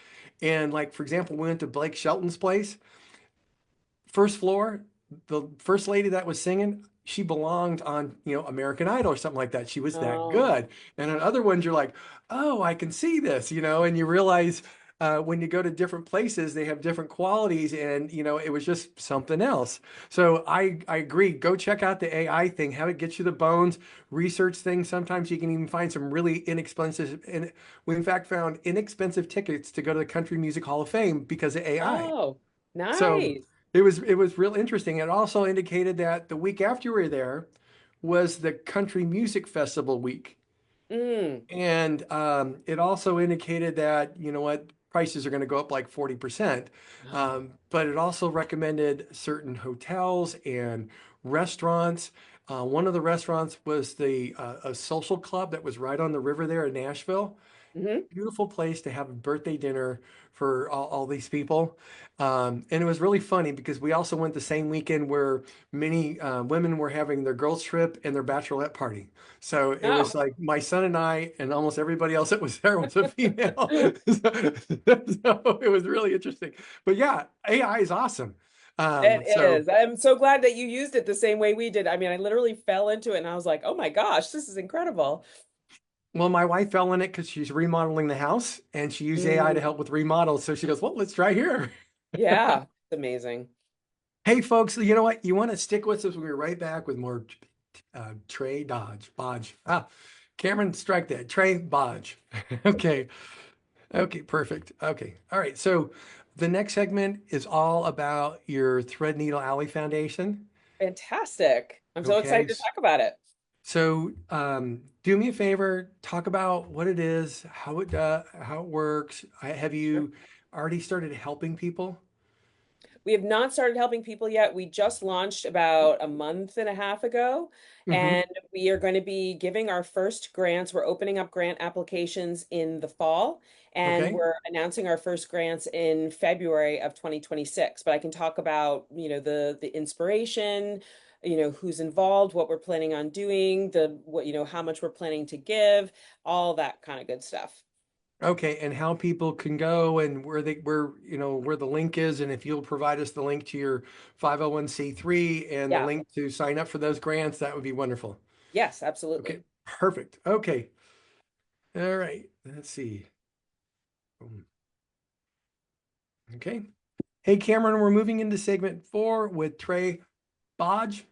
Speaker 1: And like, for example, we went to Blake Shelton's place. First floor, the first lady that was singing, she belonged on, American Idol or something like that. She was that
Speaker 2: Oh.
Speaker 1: good. And on other ones, you're like, oh, I can see this, and you realize when you go to different places, they have different qualities, and it was just something else. So I agree. Go check out the AI thing, have it get you the bones, research things. Sometimes you can even find some really inexpensive, and we in fact found inexpensive tickets to go to the Country Music Hall of Fame because of AI.
Speaker 2: Oh,
Speaker 1: So
Speaker 2: nice.
Speaker 1: it was real interesting. It also indicated that the week after we were there was the Country Music Festival week.
Speaker 2: Mm.
Speaker 1: And it also indicated that, prices are going to go up like 40%. But it also recommended certain hotels and restaurants. One of the restaurants was a social club that was right on the river there in Nashville.
Speaker 2: Hmm.
Speaker 1: Beautiful place to have a birthday dinner for all these people. And it was really funny because we also went the same weekend where many women were having their girls' trip and their bachelorette party. So it was
Speaker 2: Oh.
Speaker 1: like my son and I, and almost everybody else that was there was a female. So it was really interesting. But yeah, AI is awesome.
Speaker 2: It
Speaker 1: So,
Speaker 2: is. I'm so glad that you used it the same way we did. I mean, I literally fell into it and I was like, oh my gosh, this is incredible.
Speaker 1: well, my wife fell in it because she's remodeling the house and she used AI to
Speaker 2: Mm,
Speaker 1: help with remodels. So she goes, well, let's try here.
Speaker 2: yeah, it's amazing.
Speaker 1: Hey, folks, you know what? You want to stick with us? We'll be right back with more Trae Dodge, Bodge. Cameron, strike that. Trae Bodge. Okay. Okay, perfect. Okay. All right. So the next segment is all about your Threadneedle Alley Foundation.
Speaker 2: Fantastic. I'm so
Speaker 1: Okay.
Speaker 2: excited to talk about it.
Speaker 1: So do me a favor, talk about what it is, how it works. Have you already started helping people?
Speaker 2: We have not started helping people yet. We just launched about a month and a half ago,
Speaker 1: Mm-hmm.
Speaker 2: and we are going to be giving our first grants. We're opening up grant applications in the fall, and
Speaker 1: Okay.
Speaker 2: we're announcing our first grants in February of 2026. But I can talk about, the inspiration, who's involved, what we're planning on doing, how much we're planning to give, all that kind of good stuff.
Speaker 1: Okay, and how people can go and where the link is, and if you'll provide us the link to your 501(c)(3) and the
Speaker 2: Yeah.
Speaker 1: link to sign up for those grants, that would be wonderful.
Speaker 2: Yes,
Speaker 1: Okay,
Speaker 2: absolutely.
Speaker 1: perfect. Okay. All right. Let's see. Okay. Hey, Cameron, we're moving into segment 4 with Trae Bodge.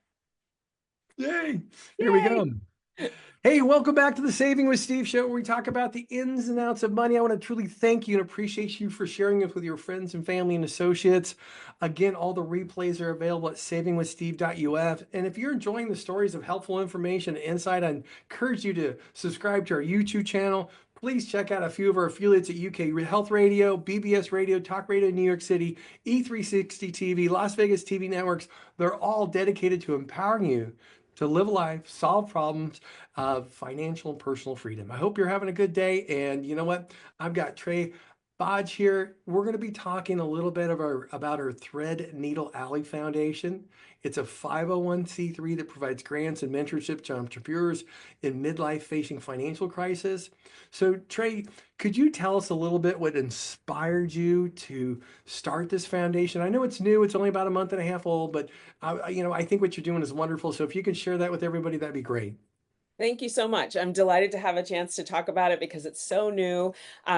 Speaker 1: Yay! Here we
Speaker 2: Yay.
Speaker 1: go. Hey, welcome back to the Saving with Steve show, where we talk about the ins and outs of money. I want to truly thank you and appreciate you for sharing this with your friends and family and associates. Again, all the replays are available at savingwithsteve.uf. And if you're enjoying the stories of helpful information and insight, I encourage you to subscribe to our YouTube channel. Please check out a few of our affiliates at UK Health Radio, BBS Radio, Talk Radio New York City, E360 TV, Las Vegas TV networks. They're all dedicated to empowering you to live a life, solve problems of financial and personal freedom. I hope you're having a good day. And you know what? I've got Trae Bodge here. We're going to be talking a little bit about our Threadneedle Alley Foundation. It's a 501(c)(3) that provides grants and mentorship to entrepreneurs in midlife facing financial crisis. So, Trae, could you tell us a little bit what inspired you to start this foundation? I know it's new; it's only about a month and a half old, but I think what you're doing is wonderful. So, if you could share that with everybody, that'd be great.
Speaker 2: Thank you so much. I'm delighted to have a chance to talk about it because it's so new.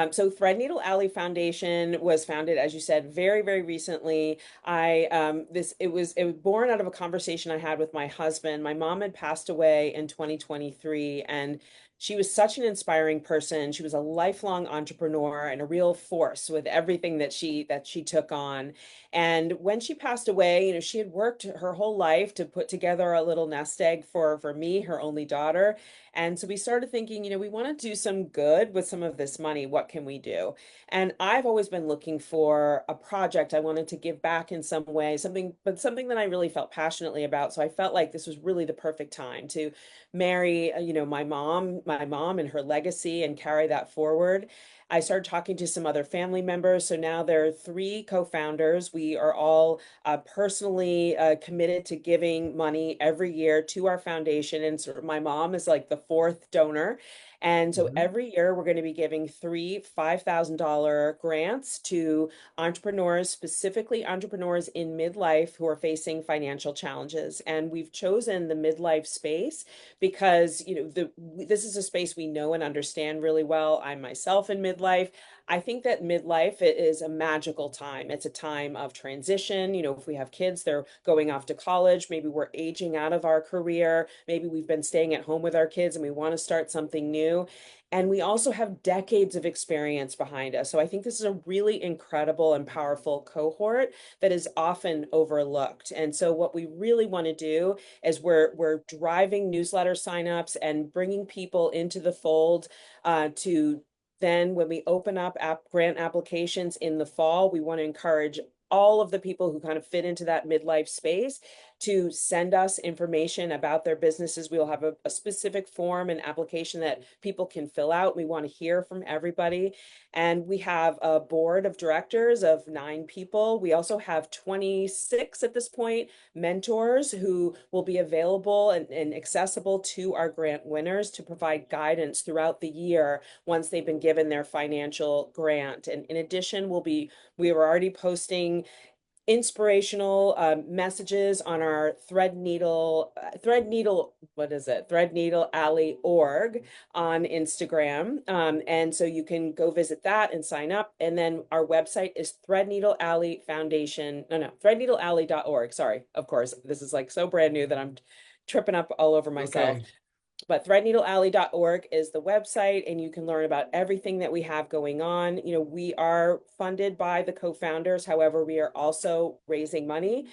Speaker 2: So Threadneedle Alley Foundation was founded, as you said, very, very recently. It was born out of a conversation I had with my husband. My mom had passed away in 2023, and she was such an inspiring person. She was a lifelong entrepreneur and a real force with everything that she took on. And when she passed away, she had worked her whole life to put together a little nest egg for me, her only daughter. And so we started thinking, we want to do some good with some of this money. What can we do? And I've always been looking for a project. I wanted to give back in some way, something that I really felt passionately about. So I felt like this was really the perfect time to marry, my mom and her legacy and carry that forward. I started talking to some other family members. So now there are three co-founders. We are all personally committed to giving money every year to our foundation. And sort of my mom is like the fourth donor. And so
Speaker 1: Mhm.
Speaker 2: every year we're going to be giving three $5,000 grants to entrepreneurs, specifically entrepreneurs in midlife who are facing financial challenges. And we've chosen the midlife space because, this is a space we know and understand really well. I'm myself in midlife. I think that midlife is a magical time. It's a time of transition. If we have kids, they're going off to college. Maybe we're aging out of our career. Maybe we've been staying at home with our kids and we want to start something new. And we also have decades of experience behind us. So I think this is a really incredible and powerful cohort that is often overlooked. And so what we really want to do is we're driving newsletter signups and bringing people into the fold to Then when we open up grant applications in the fall, we want to encourage all of the people who kind of fit into that midlife space to send us information about their businesses. We'll have a specific form and application that people can fill out. We want to hear from everybody. And we have a board of directors of 9 people. We also have 26 at this point mentors who will be available and accessible to our grant winners to provide guidance throughout the year once they've been given their financial grant. And in addition, we were already posting inspirational messages on our Threadneedle Alley org on Instagram. And so you can go visit that and sign up. And then our website is Threadneedle Alley Foundation. No, threadneedlealley.org. Sorry, of course, this is like so brand new that I'm tripping up all over myself.
Speaker 1: Okay.
Speaker 2: But threadneedlealley.org is the website, and you can learn about everything that we have going on. We are funded by the co-founders. However, we are also raising money.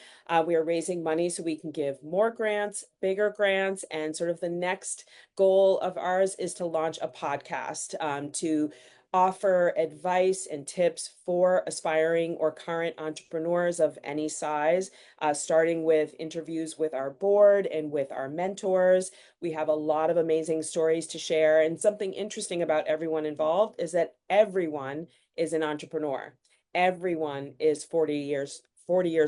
Speaker 2: We are raising money so we can give more grants, bigger grants, and sort of the next goal of ours is to launch a podcast to offer advice and tips for aspiring or current entrepreneurs of any size, starting with interviews with our board and with our mentors. We have a lot of amazing stories to share. And something interesting about everyone involved is that everyone is an entrepreneur. Everyone is 40 years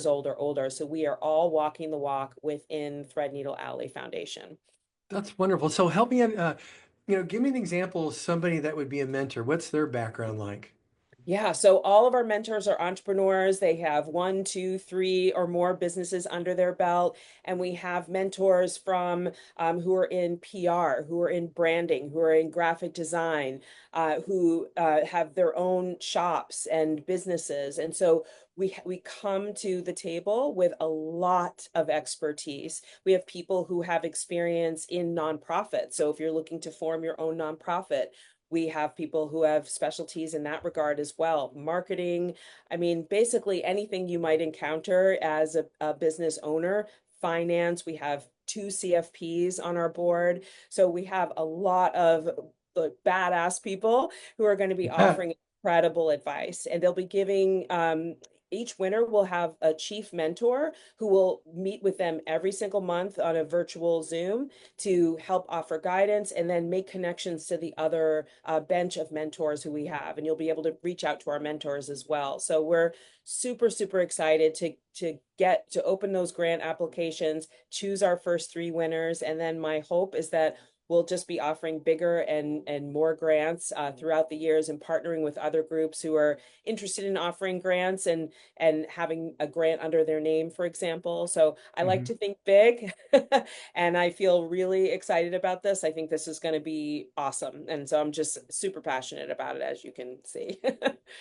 Speaker 2: old or older. So we are all walking the walk within Threadneedle Alley Foundation.
Speaker 1: That's wonderful. So help me, give me an example of somebody that would be a mentor. What's their background like?
Speaker 2: Yeah, so all of our mentors are entrepreneurs. They have one, two, three, or more businesses under their belt. And we have mentors from who are in PR, who are in branding, who are in graphic design, who have their own shops and businesses. And so we come to the table with a lot of expertise. We have people who have experience in nonprofits. So if you're looking to form your own nonprofit, we have people who have specialties in that regard as well. Marketing, I mean, basically anything you might encounter as a business owner. Finance, we have 2 CFPs on our board. So we have a lot of badass people who are going to be
Speaker 1: Yeah.
Speaker 2: offering incredible advice. And they'll be giving each winner will have a chief mentor who will meet with them every single month on a virtual Zoom to help offer guidance and then make connections to the other bench of mentors who we have. And you'll be able to reach out to our mentors as well. So we're super, super excited to open those grant applications, choose our first 3 winners. And then my hope is that we'll just be offering bigger and more grants throughout the years and partnering with other groups who are interested in offering grants and having a grant under their name, for example. So I like
Speaker 1: Mhm.
Speaker 2: to think big and I feel really excited about this. I think this is going to be awesome. And so I'm just super passionate about it, as you can see.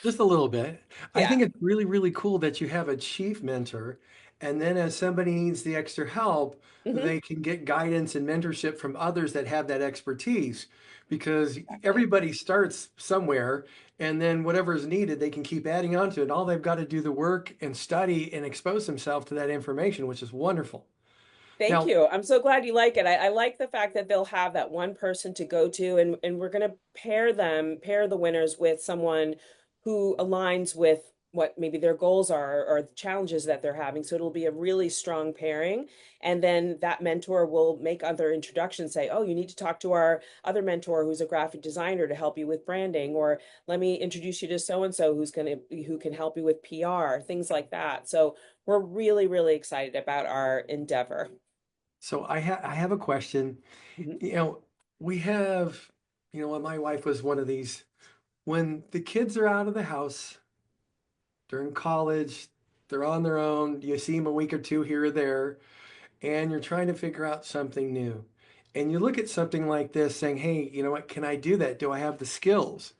Speaker 1: Just a little bit. I
Speaker 2: Yeah.
Speaker 1: think it's really, really cool that you have a chief mentor. And then as somebody needs the extra help,
Speaker 2: Hmm.
Speaker 1: they can get guidance and mentorship from others that have that expertise. Because
Speaker 2: Exactly.
Speaker 1: everybody starts somewhere, and then whatever is needed, they can keep adding on to it. All they've got to do the work and study and expose themselves to that information, which is wonderful.
Speaker 2: Thank
Speaker 1: Now,
Speaker 2: you. I'm so glad you like it. I like the fact that they'll have that one person to go to, and we're going to pair the winners with someone who aligns with what maybe their goals are or the challenges that they're having. So it'll be a really strong pairing. And then that mentor will make other introductions, say, oh, you need to talk to our other mentor who's a graphic designer to help you with branding, or let me introduce you to so and so who can help you with PR, things like that. So we're really, really excited about our endeavor.
Speaker 1: so I have a question.
Speaker 2: Mhm.
Speaker 1: You know, we have, when my wife was one of these, when the kids are out of the house, during college, they're on their own. You see them a week or two here or there, and you're trying to figure out something new. And you look at something like this saying, hey, you know what? Can I do that? Do I have the skills?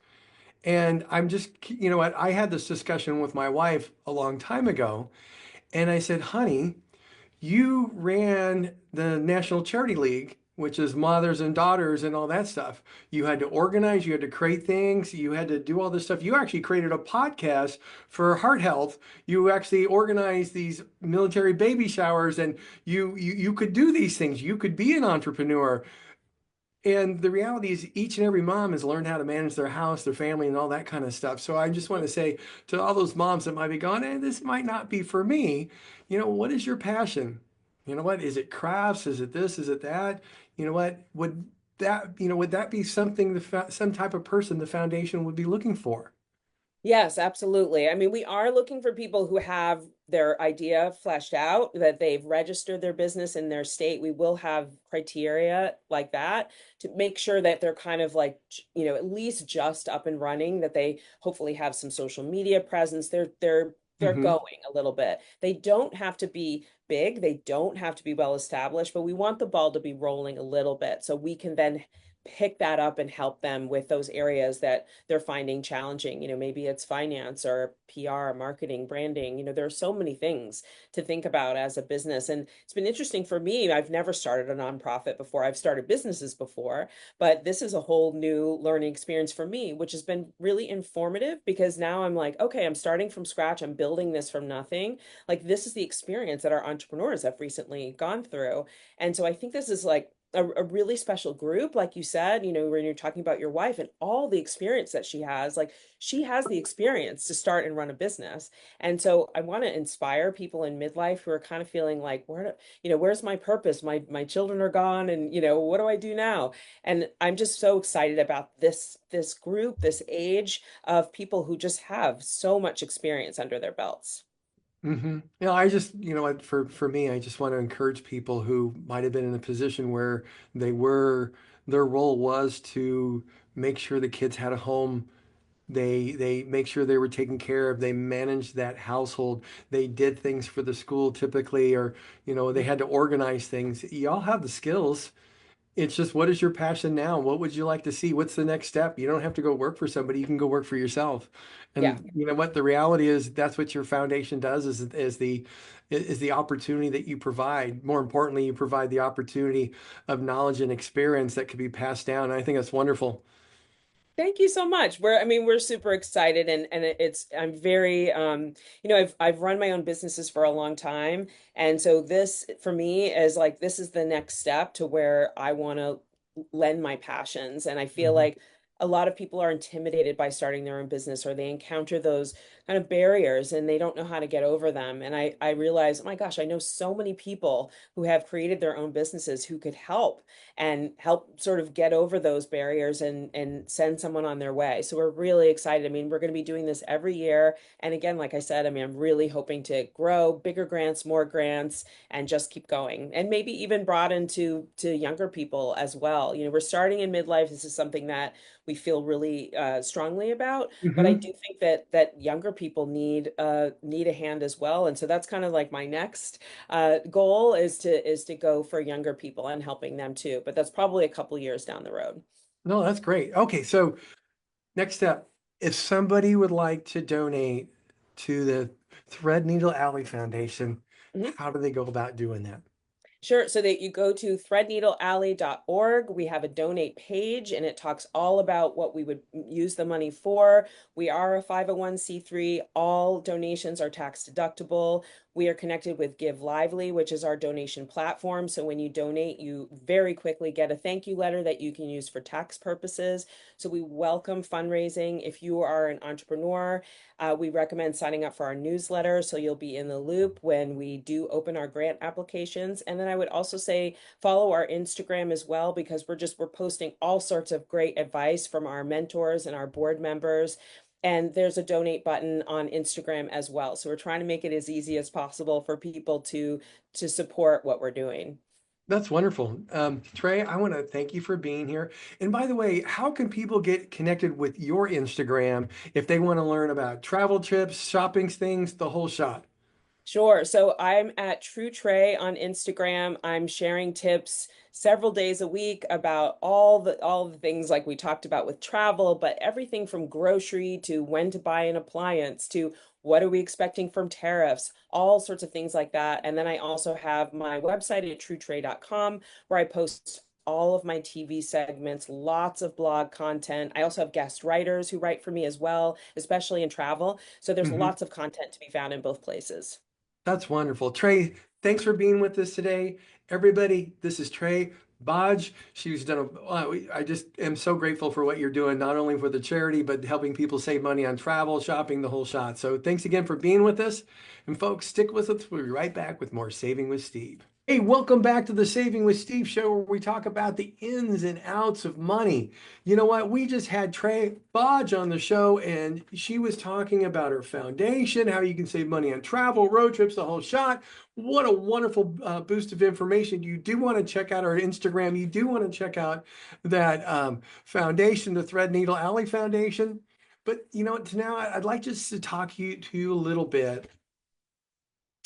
Speaker 1: And I'm just, you know what? I had this discussion with my wife a long time ago, and I said, honey, you ran the National Charity League, which is mothers and daughters and all that stuff. You had to organize, you had to create things, you had to do all this stuff. You actually created a podcast for heart health. You actually organized these military baby showers, and you could do these things. You could be an entrepreneur. And the reality is, each and every mom has learned how to manage their house, their family, and all that kind of stuff. So I just want to say to all those moms that might be going, this might not be for me. What is your passion? You know what? Is it crafts? Is it this? Is it that? You know what? Would that be something some type of person the foundation would be looking for?
Speaker 2: Yes, absolutely. I mean, we are looking for people who have their idea fleshed out, that they've registered their business in their state. We will have criteria like that to make sure that they're kind of like, at least just up and running, that they hopefully have some social media presence. They're
Speaker 1: Hmm.
Speaker 2: going a little bit. They don't have to be big, they don't have to be well established, but we want the ball to be rolling a little bit so we can then pick that up and help them with those areas that they're finding challenging. Maybe it's finance or PR, marketing, branding. There are so many things to think about as a business. And it's been interesting for me. I've never started a nonprofit before. I've started businesses before, but this is a whole new learning experience for me, which has been really informative because now I'm like, okay, I'm starting from scratch. I'm building this from nothing. Like, this is the experience that our entrepreneurs have recently gone through. And so I think this is like a really special group, like you said, when you're talking about your wife and all the experience that she has, like she has the experience to start and run a business. And so I want to inspire people in midlife who are kind of feeling like, where's my purpose? My children are gone, and what do I do now? And I'm just so excited about this group, this age of people who just have so much experience under their belts.
Speaker 1: Hmm. I just, what, for me, I just want to encourage people who might have been in a position where they were, their role was to make sure the kids had a home. They make sure they were taken care of. They managed that household. They did things for the school typically, or they had to organize things. Y'all have the skills. It's just, what is your passion now? What would you like to see? What's the next step? You don't have to go work for somebody. You can go work for yourself.
Speaker 2: Yeah.
Speaker 1: And you know what? The reality is that's what your foundation does is the opportunity that you provide. More importantly, you provide the opportunity of knowledge and experience that could be passed down. And I think that's wonderful.
Speaker 2: Thank you so much. We're super excited, and I'm very I've run my own businesses for a long time, and so this for me is like this is the next step to where I want to lend my passions. And I feel
Speaker 1: Mhm.
Speaker 2: like a lot of people are intimidated by starting their own business, or they encounter those kind of barriers and they don't know how to get over them. And I realize, oh my gosh, I know so many people who have created their own businesses who could help and help sort of get over those barriers and send someone on their way. So we're really excited. I mean, we're going to be doing this every year. And again, like I said, I mean, I'm really hoping to grow bigger grants, more grants, and just keep going. And maybe even broaden to younger people as well. We're starting in midlife. This is something that we feel really strongly about. But I
Speaker 1: Mhm.
Speaker 2: do think that younger people need a hand as well. And so that's kind of like my next goal is to go for younger people and helping them too. But that's probably a couple years down the road.
Speaker 1: No, that's great. Okay, so next step, if somebody would like to donate to the Threadneedle Alley Foundation,
Speaker 2: Mhm.
Speaker 1: how do they go about doing that?
Speaker 2: Sure. So that you go to threadneedlealley.org. We have a donate page and it talks all about what we would use the money for. We are a 501(c)(3). All donations are tax deductible. We are connected with Give Lively, which is our donation platform. So when you donate, you very quickly get a thank you letter that you can use for tax purposes. So we welcome fundraising. If you are an entrepreneur, we recommend signing up for our newsletter so you'll be in the loop when we do open our grant applications. And then I would also say follow our Instagram as well, because we're posting all sorts of great advice from our mentors and our board members. And there's a donate button on Instagram as well. So we're trying to make it as easy as possible for people to support what we're doing.
Speaker 1: That's wonderful. Trey, I want to thank you for being here. And by the way, how can people get connected with your Instagram if they want to learn about travel trips, shopping things, the whole shot?
Speaker 2: Sure. So I'm at True Trae on Instagram. I'm sharing tips several days a week about all the things like we talked about with travel, but everything from grocery to when to buy an appliance to what are we expecting from tariffs, all sorts of things like that. And then I also have my website at truetrae.com where I post all of my TV segments, lots of blog content. I also have guest writers who write for me as well, especially in travel. So there's
Speaker 1: Hmm.
Speaker 2: lots of content to be found in both places.
Speaker 1: That's wonderful. Trey, thanks for being with us today. Everybody, this is Trey. Bodge. She's done I just am so grateful for what you're doing, not only for the charity, but helping people save money on travel, shopping, the whole shot. So thanks again for being with us. And folks, stick with us. We'll be right back with more Saving with Steve. Hey, welcome back to the Saving with Steve show, where we talk about the ins and outs of money. You know what? We just had Trae Bodge on the show, and she was talking about her foundation, how you can save money on travel, road trips, the whole shot. What a wonderful boost of information. You do want to check out our Instagram. You do want to check out that foundation, the Threadneedle Alley Foundation. But you know what? Now I'd like just to talk to you a little bit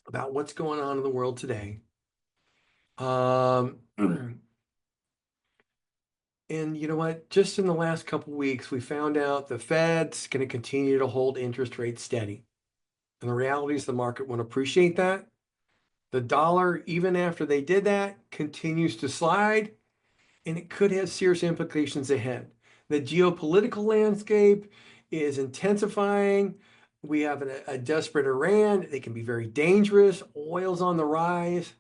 Speaker 1: about what's going on in the world today. And you know what? Just in the last couple weeks, we found out the Fed's going to continue to hold interest rates steady. And the reality is the market won't appreciate that. The dollar, even after they did that, continues to slide, and it could have serious implications ahead. The geopolitical landscape is intensifying. We have a desperate Iran. They can be very dangerous. Oil's on the rise.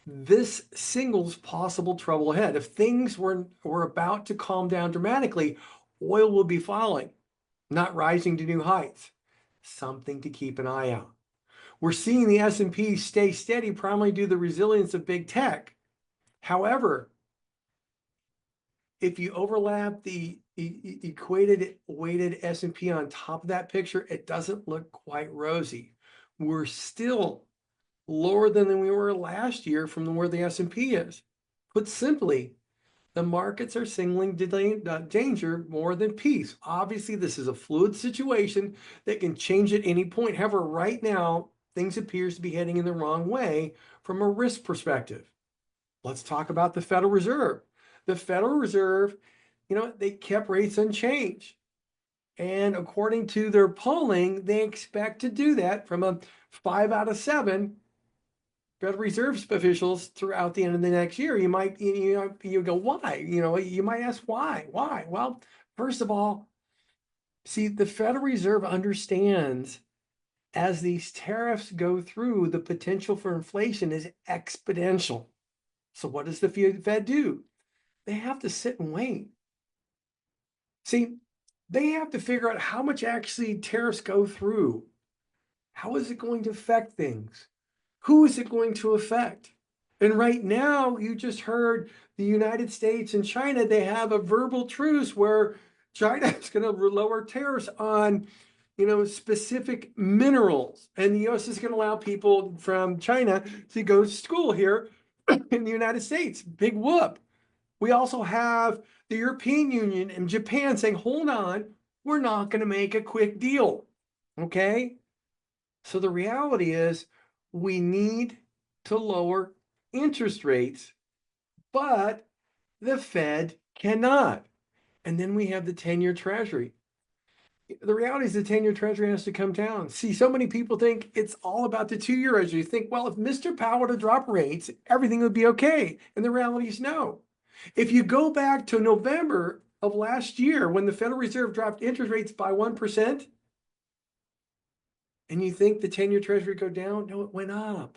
Speaker 1: This signals possible trouble ahead. If things were about to calm down dramatically, oil will be falling, not rising to new heights. Something to keep an eye out. We're seeing the S&P stay steady primarily due to the resilience of big tech. However, if you overlap the equated weighted S&P on top of that picture, it doesn't look quite rosy. We're still lower than we were last year from where the S&P is. Put simply, the markets are signaling danger more than peace. Obviously, this is a fluid situation that can change at any point. However, right now, things appears to be heading in the wrong way from a risk perspective. Let's talk about the Federal Reserve. The Federal Reserve, you know, they kept rates unchanged. And according to their polling, they expect to do that from a 5 out of 7 Federal Reserve officials throughout the end of the next year. You go, why? You know, you might ask why? Why? Well, first of all, see, the Federal Reserve understands as these tariffs go through, the potential for inflation is exponential. So what does the Fed do? They have to sit and wait. See, they have to figure out how much actually tariffs go through. How is it going to affect things? Who is it going to affect? And right now, you just heard the United States and China, they have a verbal truce where China is going to lower tariffs on, you know, specific minerals. And the US is going to allow people from China to go to school here in the United States. Big whoop. We also have the European Union and Japan saying, hold on, we're not going to make a quick deal. Okay? So the reality is we need to lower interest rates, but the Fed cannot. And then we have the 10-year Treasury. The reality is the 10-year Treasury has to come down. See, so many people think it's all about the 2-year Treasury. You think, well, if Mr. Powell were to drop rates, everything would be okay. And the reality is no. If you go back to November of last year when the Federal Reserve dropped interest rates by 1%, and you think the 10-year Treasury go down, no, it went up.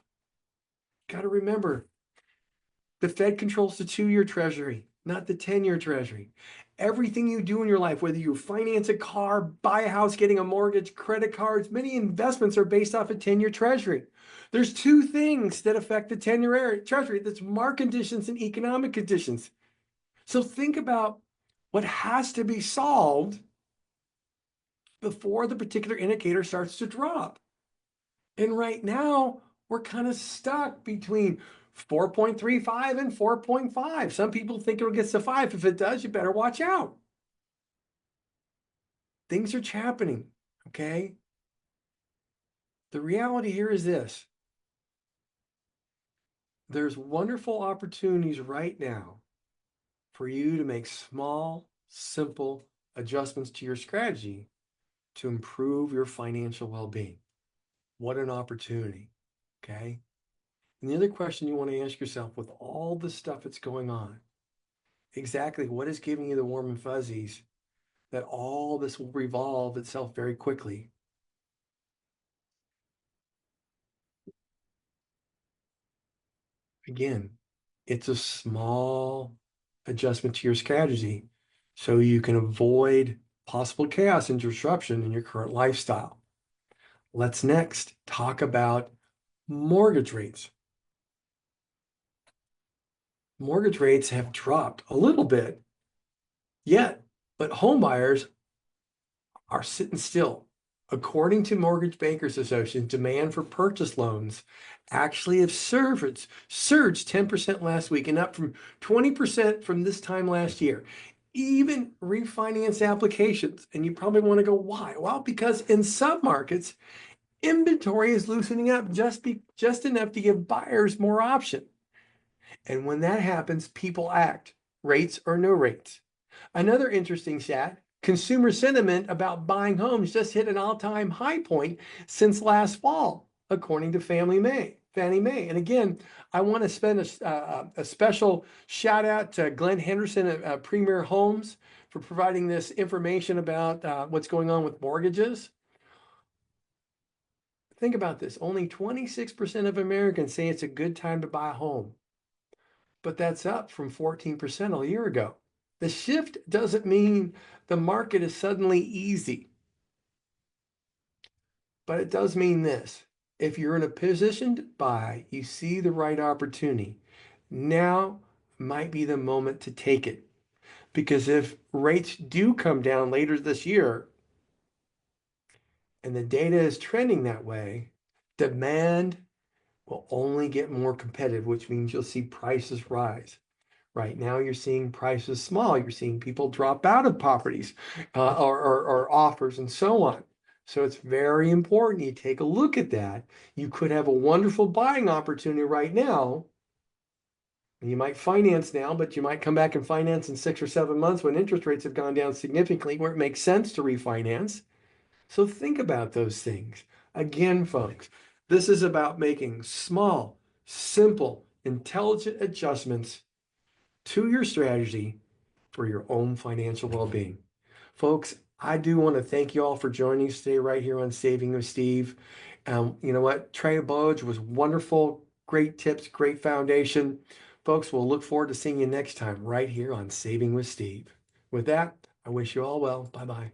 Speaker 1: Got to remember, the Fed controls the 2-year Treasury, not the 10-year Treasury. Everything you do in your life, whether you finance a car, buy a house, getting a mortgage, credit cards, many investments are based off a 10-year Treasury. There's two things that affect the 10-year Treasury. That's market conditions and economic conditions. So think about what has to be solved before the particular indicator starts to drop. And right now, we're kind of stuck between 4.35 and 4.5. Some people think it'll get to 5. If it does, you better watch out. Things are happening, okay? The reality here is this. There's wonderful opportunities right now for you to make small, simple adjustments to your strategy to improve your financial well-being. What an opportunity, okay? And the other question you want to ask yourself with all the stuff that's going on, exactly what is giving you the warm and fuzzies that all this will revolve itself very quickly? Again, It's a small adjustment to your strategy so you can avoid possible chaos and disruption in your current lifestyle. Let's next talk about mortgage rates. Mortgage rates have dropped a little bit yet, but home buyers are sitting still. According to Mortgage Bankers Association, demand for purchase loans actually have surged 10% last week and up from 20% from this time last year. Even refinance applications. And you probably want to go, why? Well, because in some markets, inventory is loosening up just enough to give buyers more option. And when that happens, people act, rates or no rates. Another interesting stat, consumer sentiment about buying homes just hit an all-time high point since last fall, according to Fannie Mae. And again, I want to spend a special shout out to Glenn Henderson at Premier Homes for providing this information about what's going on with mortgages. Think about this. Only 26% of Americans say it's a good time to buy a home, but that's up from 14% a year ago. The shift doesn't mean the market is suddenly easy, but it does mean this. If you're in a position to buy, you see the right opportunity, now might be the moment to take it. Because if rates do come down later this year and the data is trending that way, demand will only get more competitive, which means you'll see prices rise. Right now, you're seeing prices small. You're seeing people drop out of properties or offers and so on. So it's very important you take a look at that. You could have a wonderful buying opportunity right now. And you might finance now, but you might come back and finance in 6 or 7 months when interest rates have gone down significantly, where it makes sense to refinance. So think about those things. Again, folks, this is about making small, simple, intelligent adjustments to your strategy for your own financial well-being. Folks, I do want to thank you all for joining us today right here on Saving with Steve. You know what? Trae Bodge was wonderful. Great tips, great foundation. Folks, we'll look forward to seeing you next time right here on Saving with Steve. With that, I wish you all well. Bye-bye.